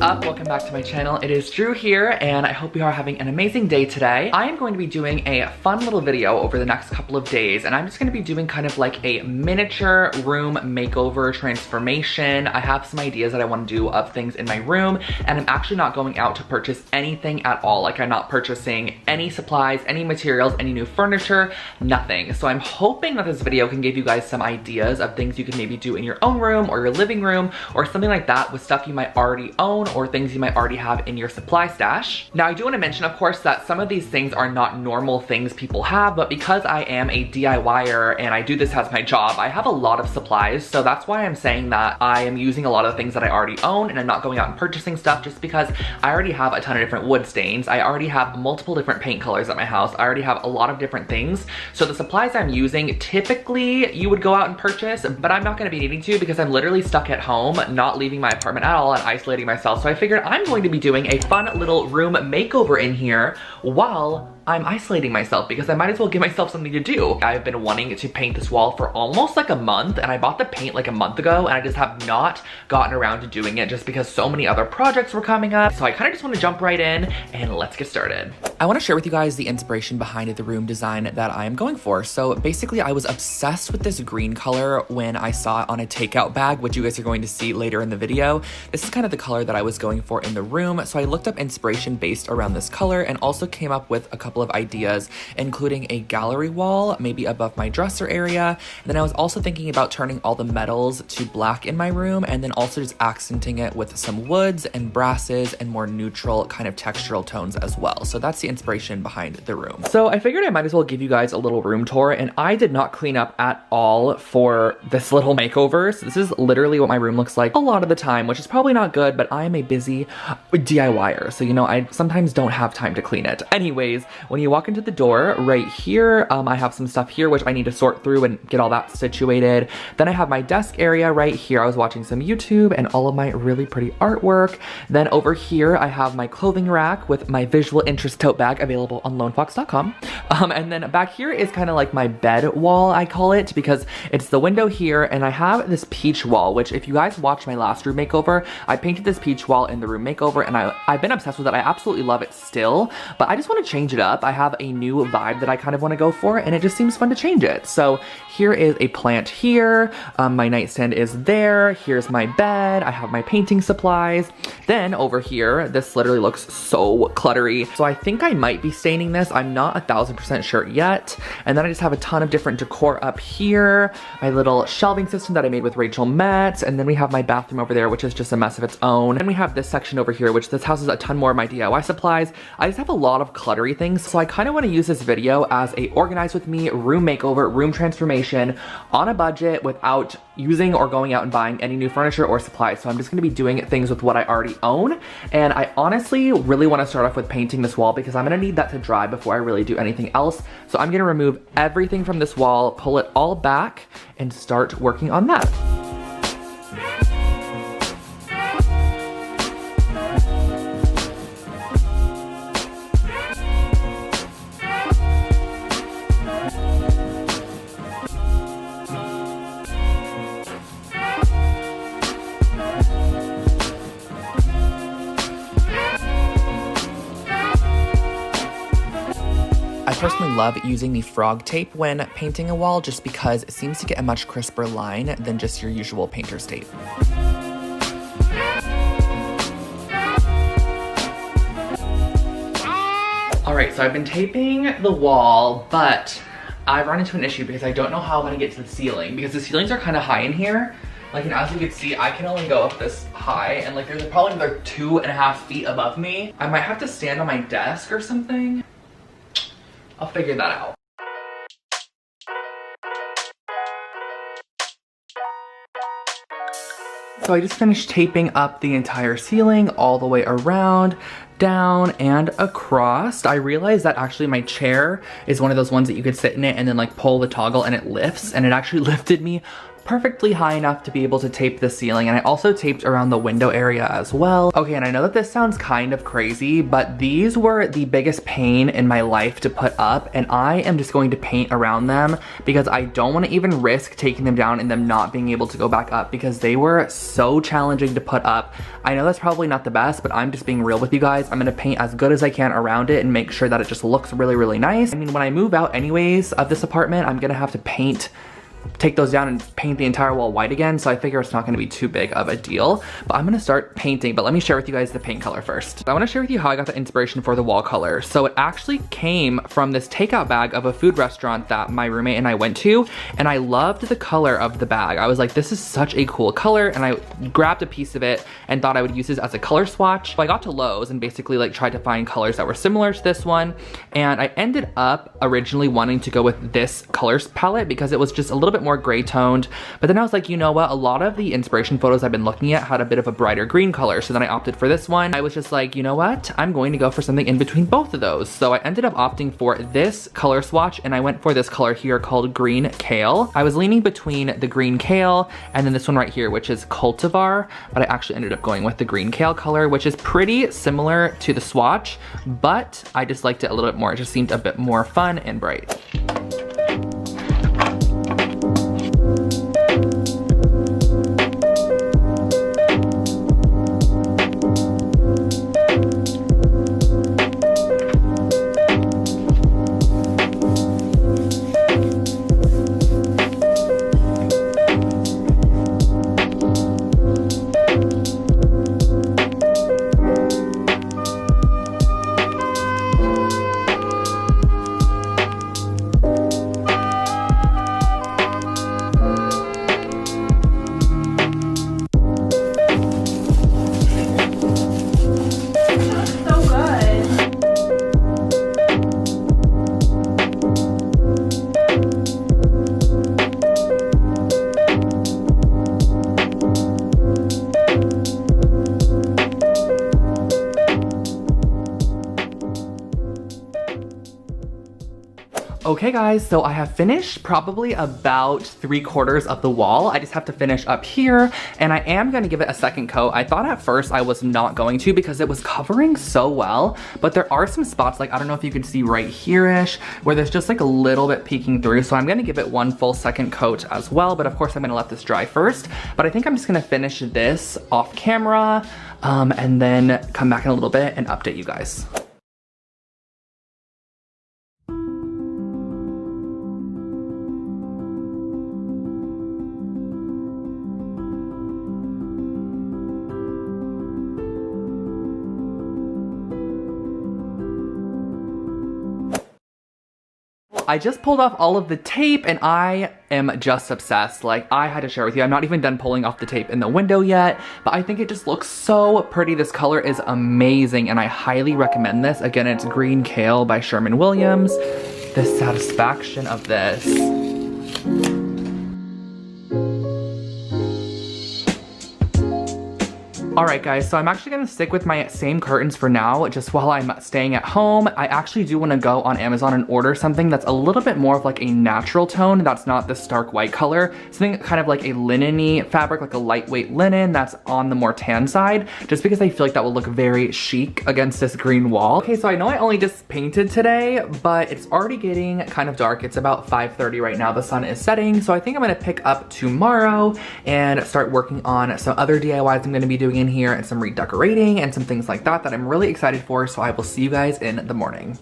up? Welcome back to my channel. It is Drew here, and I hope you are having an amazing day today. I am going to be doing a fun little video over the next couple of days, and I'm just going to be doing kind of like a miniature room makeover transformation. I have some ideas that I want to do of things in my room, and I'm actually not going out to purchase anything at all. Like, I'm not purchasing any supplies, any materials, any new furniture, nothing. So I'm hoping that this video can give you guys some ideas of things you can maybe do in your own room or your living room or something like that with stuff you might already own or things you might already have in your supply stash. Now, I do want to mention, of course, that some of these things are not normal things people have, but because I am a DIYer and I do this as my job, I have a lot of supplies. So that's why I'm saying that I am using a lot of things that I already own, and I'm not going out and purchasing stuff just because I already have a ton of different wood stains. I already have multiple different paint colors at my house. I already have a lot of different things. So the supplies I'm using, typically you would go out and purchase, but I'm not going to be needing to because I'm literally stuck at home, not leaving my apartment at all and isolating myself. So I figured I'm going to be doing a fun little room makeover in here while I'm isolating myself because I might as well give myself something to do. I've been wanting to paint this wall for almost like a month, and I bought the paint like a month ago, and I just have not gotten around to doing it just because so many other projects were coming up. So I kind of just want to jump right in and let's get started. I want to share with you guys the inspiration behind the room design that I am going for. So basically, I was obsessed with this green color when I saw it on a takeout bag, which you guys are going to see later in the video. This is kind of the color that I was going for in the room. So I looked up inspiration based around this color and also came up with a couple of ideas, including a gallery wall, maybe above my dresser area. And then I was also thinking about turning all the metals to black in my room, and then also just accenting it with some woods and brasses and more neutral kind of textural tones as well. So that's the inspiration behind the room. So I figured I might as well give you guys a little room tour, and I did not clean up at all for this little makeover. So this is literally what my room looks like a lot of the time, which is probably not good, but I am a busy DIYer. So, you know, I sometimes don't have time to clean it. Anyways, when you walk into the door right here, I have some stuff here which I need to sort through and get all that situated. Then I have my desk area right here. I was watching some YouTube and all of my really pretty artwork. Then over here I have my clothing rack with my visual interest tote bag available on lonefox.com. And then back here is kind of like my bed wall, I call it, because it's the window here, and I have this peach wall, which if you guys watched my last room makeover, I painted this peach wall in the room makeover, and I've been obsessed with it. I absolutely love it still, but I just want to change it up. I have a new vibe that I kind of want to go for, and it just seems fun to change it. So here is a plant here. My nightstand is there. Here's my bed. I have my painting supplies. Then over here, this literally looks so cluttery. So I think I might be staining this. I'm not 1000% sure yet. And then I just have a ton of different decor up here. My little shelving system that I made with Rachel Metz. And then we have my bathroom over there, which is just a mess of its own. And we have this section over here, which this houses a ton more of my DIY supplies. I just have a lot of cluttery things. So I kind of want to use this video as a organize with me room makeover, room transformation on a budget without using or going out and buying any new furniture or supplies. So I'm just going to be doing things with what I already own. And I honestly really want to start off with painting this wall because I'm going to need that to dry before I really do anything else. So I'm going to remove everything from this wall, pull it all back, and start working on that. I personally love using the frog tape when painting a wall just because it seems to get a much crisper line than just your usual painter's tape. Alright, so I've been taping the wall, but I've run into an issue because I don't know how I'm going to get to the ceiling because the ceilings are kind of high in here. Like, and as you can see, I can only go up this high, and like there's probably another 2.5 feet above me. I might have to stand on my desk or something. I'll figure that out. So I just finished taping up the entire ceiling all the way around, down, and across. I realized that actually my chair is one of those ones that you could sit in it and then like pull the toggle and it lifts, and it actually lifted me perfectly high enough to be able to tape the ceiling, and I also taped around the window area as well. Okay, and I know that this sounds kind of crazy, but these were the biggest pain in my life to put up, and I am just going to paint around them because I don't want to even risk taking them down and them not being able to go back up because they were so challenging to put up. I know that's probably not the best, but I'm just being real with you guys. I'm gonna paint as good as I can around it and make sure that it just looks really, really nice. I mean, when I move out anyways of this apartment, I'm gonna have to take those down and paint the entire wall white again, so I figure it's not gonna be too big of a deal. But I'm gonna start painting, but let me share with you guys the paint color first. I wanna share with you how I got the inspiration for the wall color. So it actually came from this takeout bag of a food restaurant that my roommate and I went to, and I loved the color of the bag. I was like, this is such a cool color, and I grabbed a piece of it and thought I would use this as a color swatch. So I got to Lowe's and basically like tried to find colors that were similar to this one, and I ended up originally wanting to go with this colors palette because it was just a little bit more gray toned, but then I was like, you know what, a lot of the inspiration photos I've been looking at had a bit of a brighter green color, so then I opted for this one. I was just like, you know what, I'm going to go for something in between both of those. So I ended up opting for this color swatch, and I went for this color here called Green Kale. I was leaning between the Green Kale and then this one right here, which is Cultivar, but I actually ended up going with the Green Kale color, which is pretty similar to the swatch, but I just liked it a little bit more. It just seemed a bit more fun and bright. Okay guys, so I have finished probably about 3/4 of the wall. I just have to finish up here, and I am gonna give it a second coat. I thought at first I was not going to because it was covering so well, but there are some spots, like I don't know if you can see right here-ish, where there's just like a little bit peeking through, so I'm gonna give it one full second coat as well, but of course I'm gonna let this dry first. But I think I'm just gonna finish this off camera, and then come back in a little bit and update you guys. I just pulled off all of the tape and I am just obsessed. Like, I had to share with you, I'm not even done pulling off the tape in the window yet, but I think it just looks so pretty. This color is amazing and I highly recommend this. Again, it's Green Kale by Sherman Williams. The satisfaction of this. Alright guys, so I'm actually gonna stick with my same curtains for now, just while I'm staying at home. I actually do wanna go on Amazon and order something that's a little bit more of like a natural tone, that's not the stark white color. Something kind of like a linen-y fabric, like a lightweight linen that's on the more tan side, just because I feel like that will look very chic against this green wall. Okay, so I know I only just painted today, but it's already getting kind of dark. It's about 5:30 right now, the sun is setting, so I think I'm gonna pick up tomorrow and start working on some other DIYs I'm gonna be doing in here and some redecorating and some things like that I'm really excited for, so I will see you guys in the morning.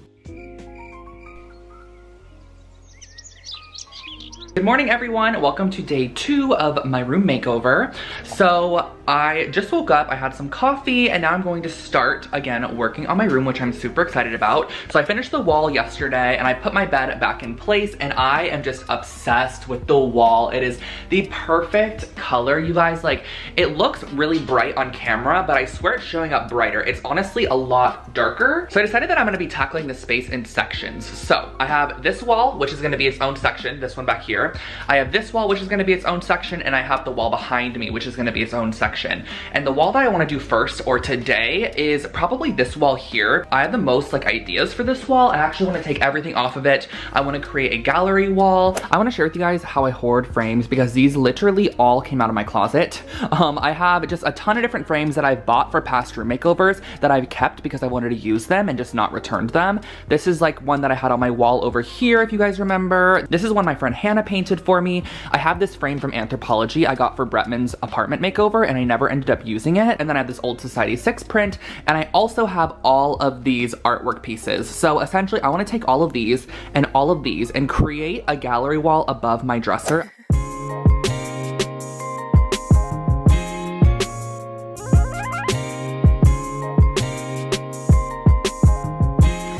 Good morning everyone, welcome to day 2 of my room makeover. So I just woke up, I had some coffee, and now I'm going to start again working on my room, which I'm super excited about. So I finished the wall yesterday and I put my bed back in place, and I am just obsessed with the wall. It is the perfect color, you guys. Like, it looks really bright on camera, but I swear it's showing up brighter. It's honestly a lot darker. So I decided that I'm gonna be tackling the space in sections. So I have this wall, which is gonna be its own section, this one back here. here. I have this wall, which is gonna be its own section, and I have the wall behind me, which is gonna be its own section. And the wall that I wanna do first, or today, is probably this wall here. I have the most like ideas for this wall. I actually wanna take everything off of it. I wanna create a gallery wall. I wanna share with you guys how I hoard frames because these literally all came out of my closet. I have just a ton of different frames that I've bought for past room makeovers that I've kept because I wanted to use them and just not returned them. This is like one that I had on my wall over here, if you guys remember. This is one my friend Hannah painted for me. I have this frame from Anthropology I got for Bretman's apartment makeover and I never ended up using it. And then I have this Old Society 6 print, and I also have all of these artwork pieces. So essentially I want to take all of these and create a gallery wall above my dresser.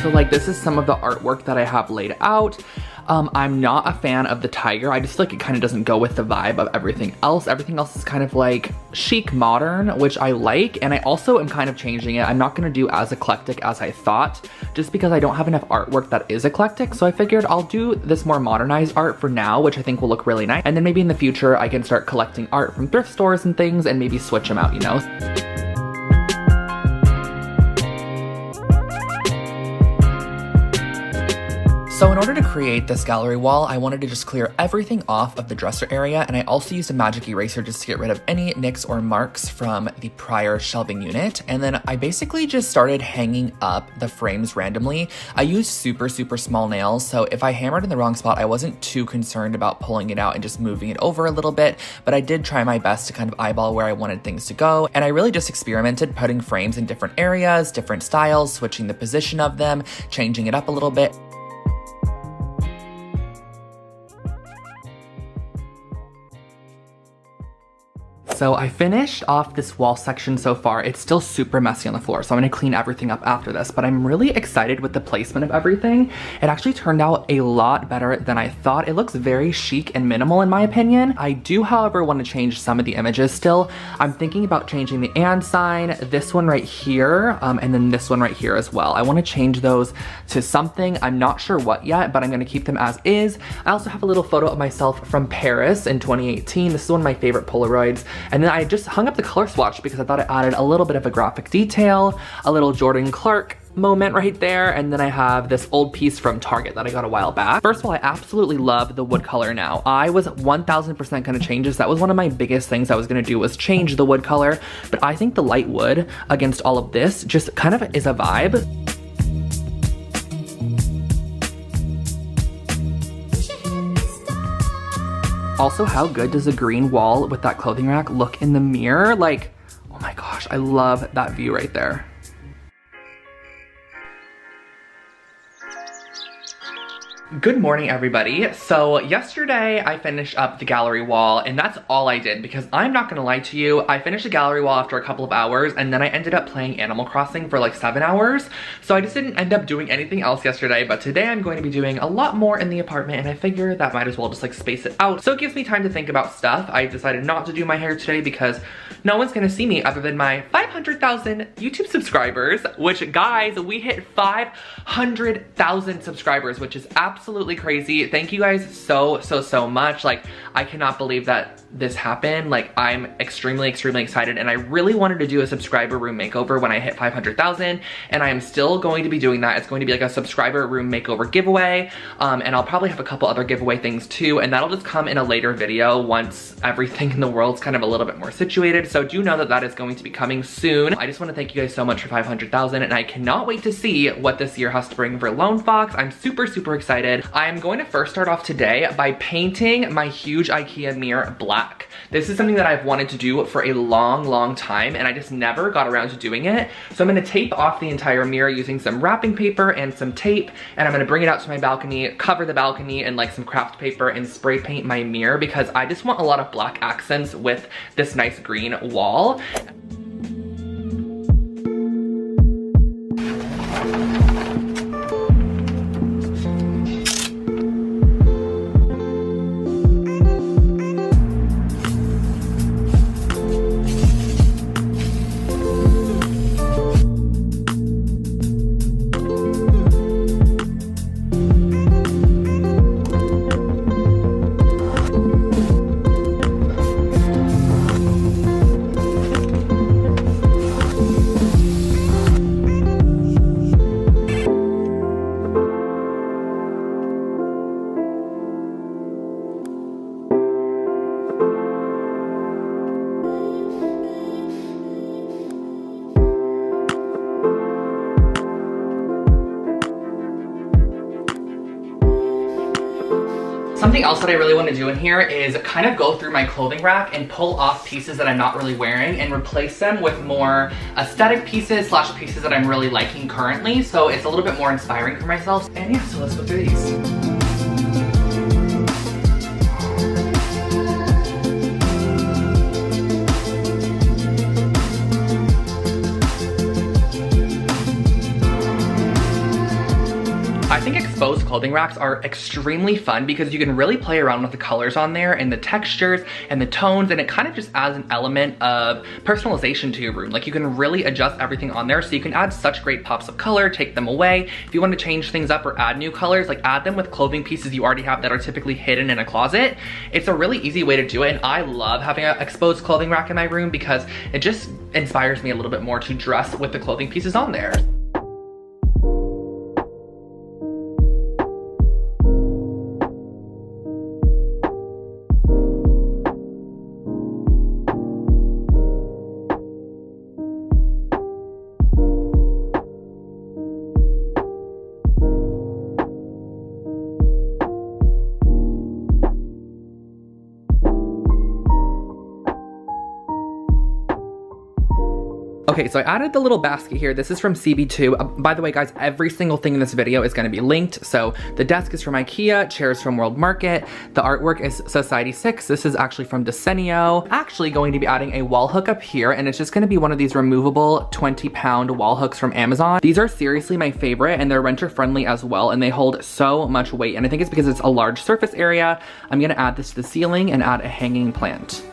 So like this is some of the artwork that I have laid out. I'm not a fan of the tiger. I just feel like it kind of doesn't go with the vibe of everything else. Everything else is kind of like chic modern, which I like. And I also am kind of changing it. I'm not gonna do as eclectic as I thought, just because I don't have enough artwork that is eclectic. So I figured I'll do this more modernized art for now, which I think will look really nice. And then maybe in the future, I can start collecting art from thrift stores and things and maybe switch them out, you know? So in order to create this gallery wall, I wanted to just clear everything off of the dresser area, and I also used a magic eraser just to get rid of any nicks or marks from the prior shelving unit. And then I basically just started hanging up the frames randomly. I used super small nails, so if I hammered in the wrong spot, I wasn't too concerned about pulling it out and just moving it over a little bit, but I did try my best to kind of eyeball where I wanted things to go. And I really just experimented putting frames in different areas, different styles, switching the position of them, changing it up a little bit. So I finished off this wall section so far. It's still super messy on the floor, so I'm gonna clean everything up after this, but I'm really excited with the placement of everything. It actually turned out a lot better than I thought. It looks very chic and minimal in my opinion. I do, however, want to change some of the images still. I'm thinking about changing the and sign, this one right here, and then this one right here as well. I want to change those to something. I'm not sure what yet, but I'm gonna keep them as is. I also have a little photo of myself from Paris in 2018. This is one of my favorite Polaroids. And then I just hung up the color swatch because I thought it added a little bit of a graphic detail, a little Jordan Clark moment right there. And then I have this old piece from Target that I got a while back. First of all, I absolutely love the wood color now. I was 1000% gonna change this. That was one of my biggest things I was gonna do, was change the wood color. But I think the light wood against all of this just kind of is a vibe. Also, how good does a green wall with that clothing rack look in the mirror? Like, oh my gosh, I love that view right there. Good morning, everybody. So yesterday I finished up the gallery wall, and that's all I did because I'm not gonna lie to you, I finished the gallery wall after a couple of hours and then I ended up playing Animal Crossing for like 7 hours. So I just didn't end up doing anything else yesterday, but today I'm going to be doing a lot more in the apartment, and I figure that might as well just like space it out. So it gives me time to think about stuff. I decided not to do my hair today because no one's gonna see me other than my 500,000 YouTube subscribers, which guys, we hit 500,000 subscribers, which is absolutely crazy. Thank you guys so much. Like, I cannot believe that this happened. Like, I'm extremely excited, and I really wanted to do a subscriber room makeover when I hit 500,000, and I am still going to be doing that. It's going to be like a subscriber room makeover giveaway, and I'll probably have a couple other giveaway things too, and that'll just come in a later video once everything in the world's kind of a little bit more situated. So do know that that is going to be coming soon. I just want to thank you guys so much for 500,000, and I cannot wait to see what this year has to bring for Lone Fox. I'm super excited. I'm going to first start off today by painting my huge IKEA mirror black. This is something that I've wanted to do for a long time, and I just never got around to doing it. So I'm gonna tape off the entire mirror using some wrapping paper and some tape, and I'm gonna bring it out to my balcony, cover the balcony in like some craft paper, and spray paint my mirror because I just want a lot of black accents with this nice green wall. Something else that I really want to do in here is kind of go through my clothing rack and pull off pieces that I'm not really wearing and replace them with more aesthetic pieces / pieces that I'm really liking currently. So it's a little bit more inspiring for myself. And yeah, so let's go through these. I think exposed clothing racks are extremely fun because you can really play around with the colors on there and the textures and the tones, and it kind of just adds an element of personalization to your room. Like, you can really adjust everything on there, so you can add such great pops of color, take them away. If you want to change things up or add new colors, like add them with clothing pieces you already have that are typically hidden in a closet. It's a really easy way to do it, and I love having an exposed clothing rack in my room because it just inspires me a little bit more to dress with the clothing pieces on there. Okay, so I added the little basket here. This is from CB2. By the way, guys, every single thing in this video is gonna be linked. So the desk is from IKEA, chairs from World Market. The artwork is Society 6. This is actually from Desenio. Actually going to be adding a wall hook up here, and it's just gonna be one of these removable 20-pound wall hooks from Amazon. These are seriously my favorite, and they're renter friendly as well, and they hold so much weight. And I think it's because it's a large surface area. I'm gonna add this to the ceiling and add a hanging plant.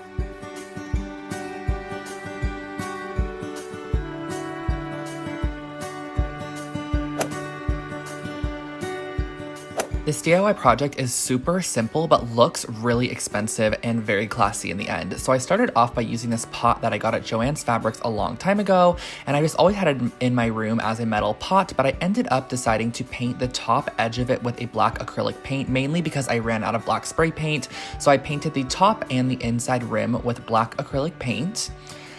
This DIY project is super simple, but looks really expensive and very classy in the end. So I started off by using this pot that I got at Joann's Fabrics a long time ago, and I just always had it in my room as a metal pot, but I ended up deciding to paint the top edge of it with a black acrylic paint, mainly because I ran out of black spray paint. So I painted the top and the inside rim with black acrylic paint.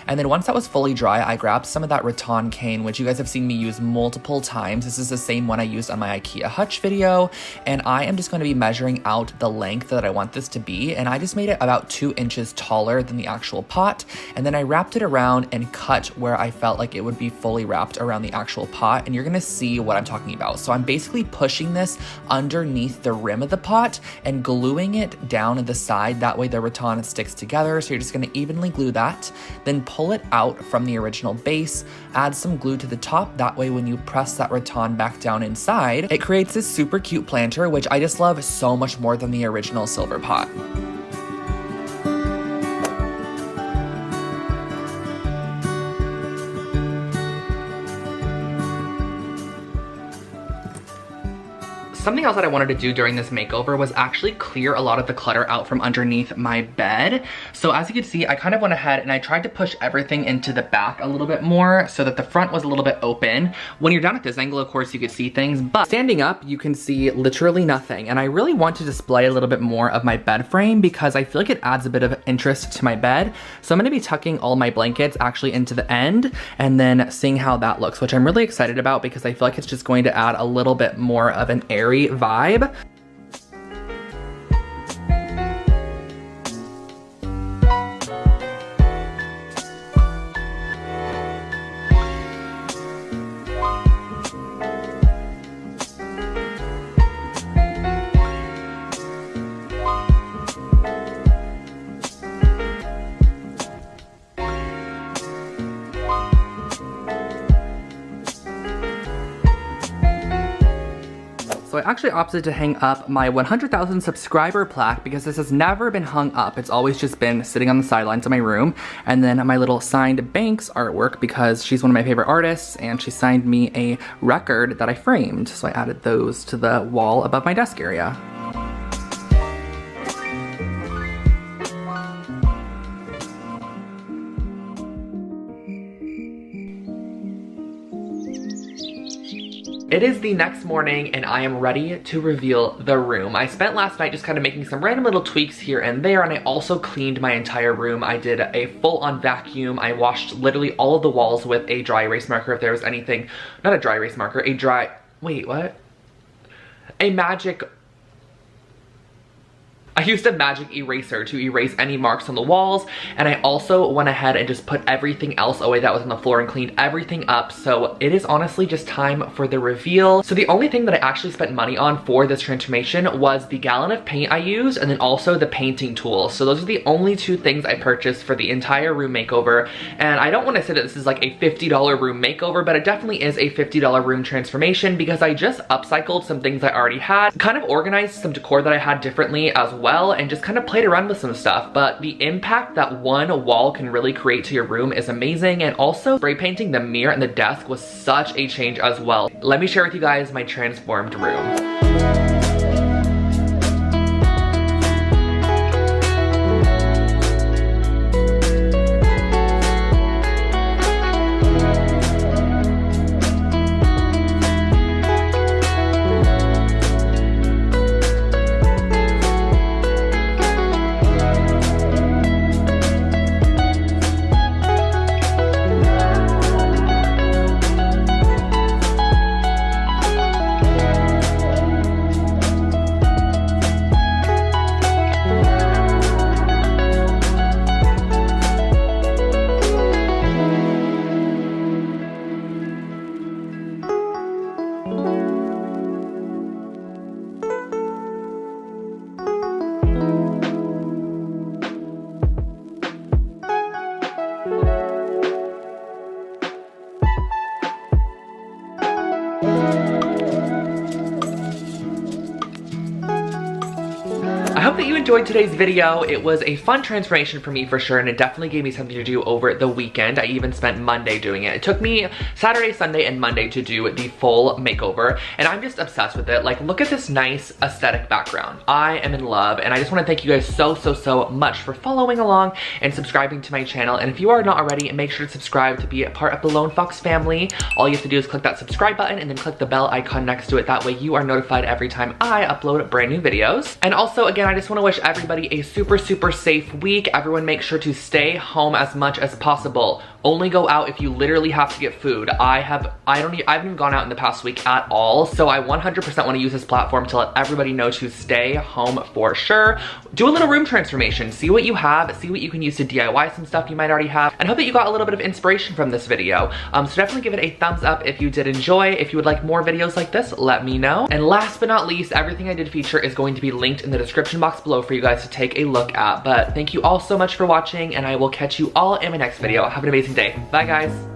And then once that was fully dry, I grabbed some of that rattan cane, which you guys have seen me use multiple times. This is the same one I used on my IKEA hutch video. And I am just going to be measuring out the length that I want this to be. And I just made it about 2 inches taller than the actual pot. And then I wrapped it around and cut where I felt like it would be fully wrapped around the actual pot. And you're going to see what I'm talking about. So I'm basically pushing this underneath the rim of the pot and gluing it down at the side. That way the rattan sticks together. So you're just going to evenly glue that. Then pull it out from the original base, add some glue to the top. That way when you press that rattan back down inside, it creates this super cute planter, which I just love so much more than the original silver pot. Something else that I wanted to do during this makeover was actually clear a lot of the clutter out from underneath my bed. So as you can see, I kind of went ahead and I tried to push everything into the back a little bit more so that the front was a little bit open. When you're down at this angle, of course, you could see things, but standing up, you can see literally nothing. And I really want to display a little bit more of my bed frame because I feel like it adds a bit of interest to my bed. So I'm gonna be tucking all my blankets actually into the end and then seeing how that looks, which I'm really excited about because I feel like it's just going to add a little bit more of an airy vibe. So I actually opted to hang up my 100,000 subscriber plaque because this has never been hung up. It's always just been sitting on the sidelines of my room. And then my little signed Banks artwork because she's one of my favorite artists and she signed me a record that I framed. So I added those to the wall above my desk area. It is the next morning and I am ready to reveal the room. I spent last night just kind of making some random little tweaks here and there, and I also cleaned my entire room. I did a full-on vacuum. I washed literally all of the walls with a dry erase marker if there was anything, not a dry erase marker, wait, what? A magic I used a magic eraser to erase any marks on the walls, and I also went ahead and just put everything else away that was on the floor and cleaned everything up. So it is honestly just time for the reveal. So the only thing that I actually spent money on for this transformation was the gallon of paint I used, and then also the painting tools. So those are the only two things I purchased for the entire room makeover. And I don't want to say that this is like a $50 room makeover, but it definitely is a $50 room transformation because I just upcycled some things I already had, kind of organized some decor that I had differently as well, and just kind of played around with some stuff. But the impact that one wall can really create to your room is amazing, and also spray painting the mirror and the desk was such a change as well. Let me share with you guys my transformed room. I hope that you enjoyed today's video. It was a fun transformation for me for sure, and it definitely gave me something to do over the weekend. I even spent Monday doing it. It took me Saturday, Sunday, and Monday to do the full makeover, and I'm just obsessed with it. Like, look at this nice aesthetic background. I am in love, and I just want to thank you guys so much for following along and subscribing to my channel. And if you are not already, make sure to subscribe to be a part of the Lone Fox family. All you have to do is click that subscribe button and then click the bell icon next to it. That way you are notified every time I upload brand new videos. And also, again, I just want to wish everybody a super safe week. Everyone make sure to stay home as much as possible. Only go out if you literally have to get food. I haven't even gone out in the past week at all, so I 100% want to use this platform to let everybody know to stay home for sure. Do a little room transformation. See what you have, see what you can use to DIY some stuff you might already have, and hope that you got a little bit of inspiration from this video. So definitely give it a thumbs up if you did enjoy. If you would like more videos like this, let me know. And last but not least, everything I did feature is going to be linked in the description box below for you guys to take a look at. But thank you all so much for watching, and I will catch you all in my next video. Have an amazing day. Bye guys.